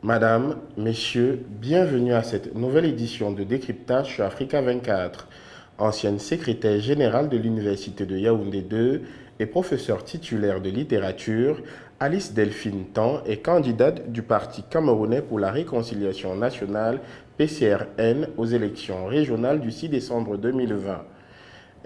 Madame, Messieurs, bienvenue à cette nouvelle édition de décryptage sur Africa 24. Ancienne secrétaire générale de l'Université de Yaoundé 2 et professeure titulaire de littérature, Alice Delphine Tan est candidate du Parti camerounais pour la réconciliation nationale PCRN aux élections régionales du 6 décembre 2020.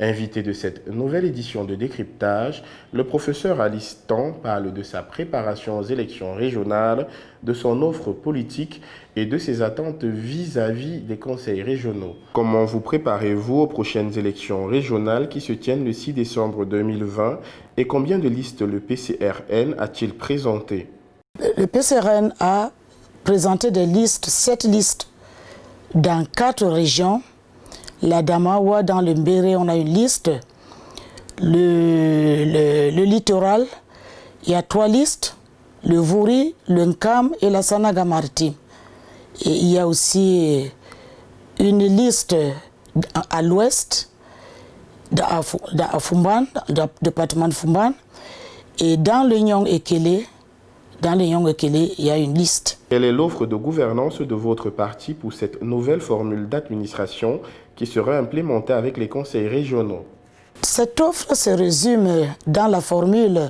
Invité de cette nouvelle édition de décryptage, le professeur Alice Tan parle de sa préparation aux élections régionales, de son offre politique et de ses attentes vis-à-vis des conseils régionaux. Comment vous préparez-vous aux prochaines élections régionales qui se tiennent le 6 décembre 2020 et combien de listes le PCRN a-t-il présenté? Le PCRN a présenté des listes, 7 listes dans 4 régions. La Damawa, dans le Mbéré, on a une liste. Le littoral, il y a 3 listes. Le Vouri, le Nkam et la Sanaga Maritime. Et il y a aussi une liste à l'ouest, à Fumban, dans le département de Fumban. Et dans le Nyong-Ekele, il y a une liste. Quelle est l'offre de gouvernance de votre parti pour cette nouvelle formule d'administration qui sera implémentée avec les conseils régionaux? Cette offre se résume dans la formule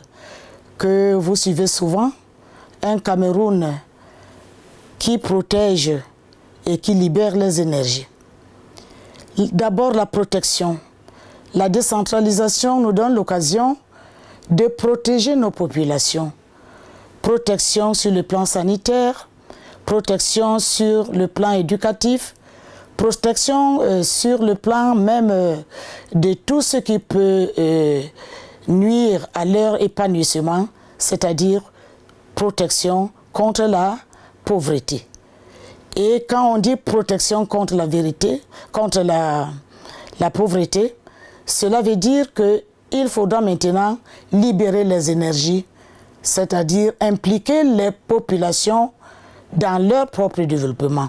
que vous suivez souvent, un Cameroun qui protège et qui libère les énergies. D'abord la protection. La décentralisation nous donne l'occasion de protéger nos populations. Protection sur le plan sanitaire, protection sur le plan éducatif, protection sur le plan même de tout ce qui peut nuire à leur épanouissement, c'est-à-dire protection contre la pauvreté. Et quand on dit protection contre la pauvreté, cela veut dire qu'il faudra maintenant libérer les énergies, c'est-à-dire impliquer les populations dans leur propre développement.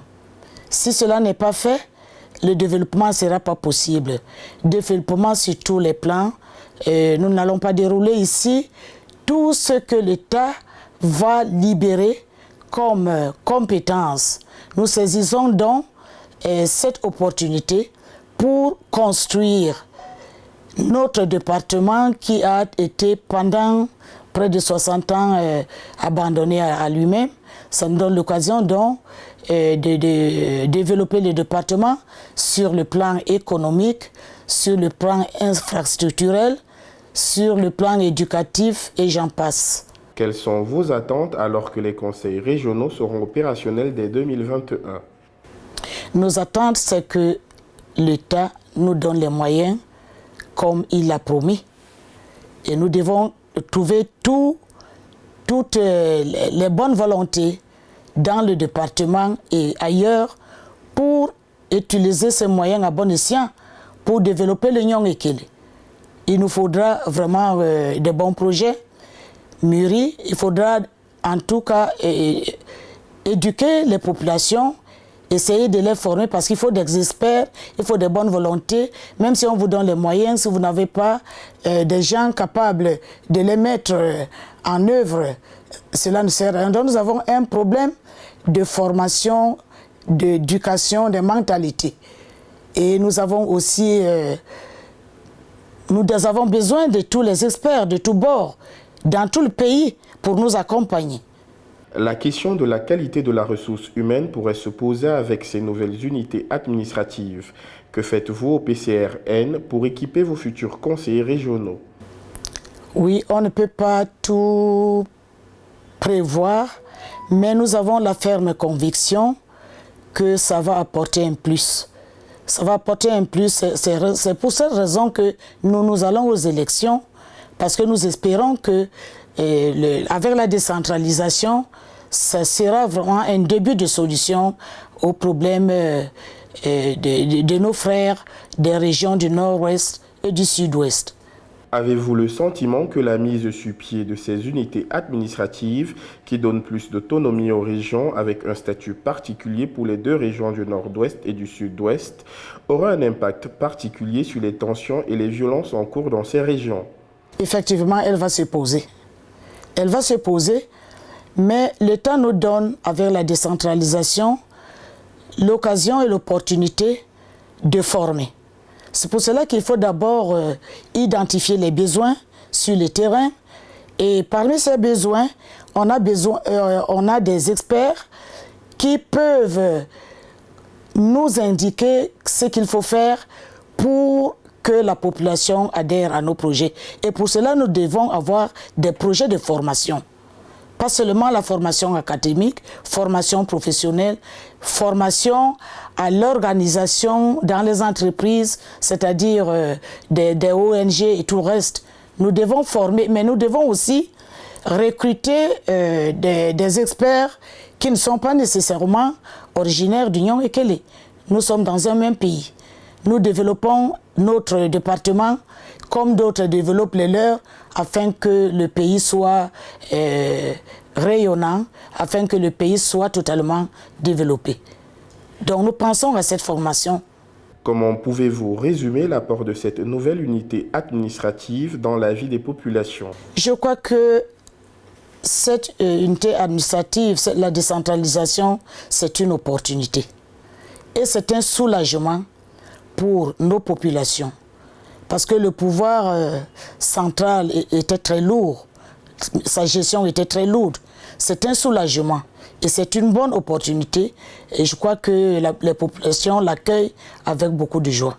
Si cela n'est pas fait, le développement ne sera pas possible. Développement sur tous les plans. Nous n'allons pas dérouler ici tout ce que l'État va libérer comme compétence. Nous saisissons donc cette opportunité pour construire notre département qui a été pendant près de 60 ans abandonné à lui-même. Ça nous donne l'occasion donc de développer le département sur le plan économique, sur le plan infrastructurel, sur le plan éducatif et j'en passe. Quelles sont vos attentes alors que les conseils régionaux seront opérationnels dès 2021? Nos attentes, c'est que l'État nous donne les moyens comme il l'a promis. Et nous devons trouver toutes les bonnes volontés dans le département et ailleurs pour utiliser ces moyens à bon escient pour développer le Nyong-Ekele. Il nous faudra vraiment de bons projets mûris. Il faudra en tout cas éduquer les populations, essayer de les former parce qu'il faut des experts, il faut des bonnes volontés. Même si on vous donne les moyens, si vous n'avez pas des gens capables de les mettre en œuvre, cela ne sert à rien. Donc nous avons un problème de formation, d'éducation, de mentalité. Et nous avons aussi nous avons besoin de tous les experts de tous bords, dans tout le pays, pour nous accompagner. La question de la qualité de la ressource humaine pourrait se poser avec ces nouvelles unités administratives. Que faites-vous au PCRN pour équiper vos futurs conseillers régionaux? Oui, on ne peut pas tout prévoir, mais nous avons la ferme conviction que ça va apporter un plus. Ça va apporter un plus, c'est pour cette raison que nous allons aux élections, parce que nous espérons que avec la décentralisation, ça sera vraiment un début de solution aux problèmes de nos frères des régions du nord-ouest et du sud-ouest. Avez-vous le sentiment que la mise sur pied de ces unités administratives qui donnent plus d'autonomie aux régions avec un statut particulier pour les 2 régions du nord-ouest et du sud-ouest aura un impact particulier sur les tensions et les violences en cours dans ces régions? Effectivement, elle va se poser. Elle va se poser, Mais l'État nous donne, avec la décentralisation, l'occasion et l'opportunité de former. C'est pour cela qu'il faut d'abord identifier les besoins sur le terrain. Et parmi ces besoins, on a des experts qui peuvent nous indiquer ce qu'il faut faire pour que la population adhère à nos projets. Et pour cela, nous devons avoir des projets de formation. Pas seulement la formation académique, formation professionnelle, formation à l'organisation dans les entreprises, c'est-à-dire des ONG et tout le reste. Nous devons former, mais nous devons aussi recruter des experts qui ne sont pas nécessairement originaires d'Union Ekele. Nous sommes dans un même pays. Nous développons notre département comme d'autres développent les leurs afin que le pays soit rayonnant, afin que le pays soit totalement développé. Donc nous pensons à cette formation. Comment pouvez-vous résumer l'apport de cette nouvelle unité administrative dans la vie des populations? Je crois que cette unité administrative, la décentralisation, c'est une opportunité. Et c'est un soulagement pour nos populations. Parce que le pouvoir central était très lourd, sa gestion était très lourde. C'est un soulagement et c'est une bonne opportunité. Et je crois que les populations l'accueillent avec beaucoup de joie.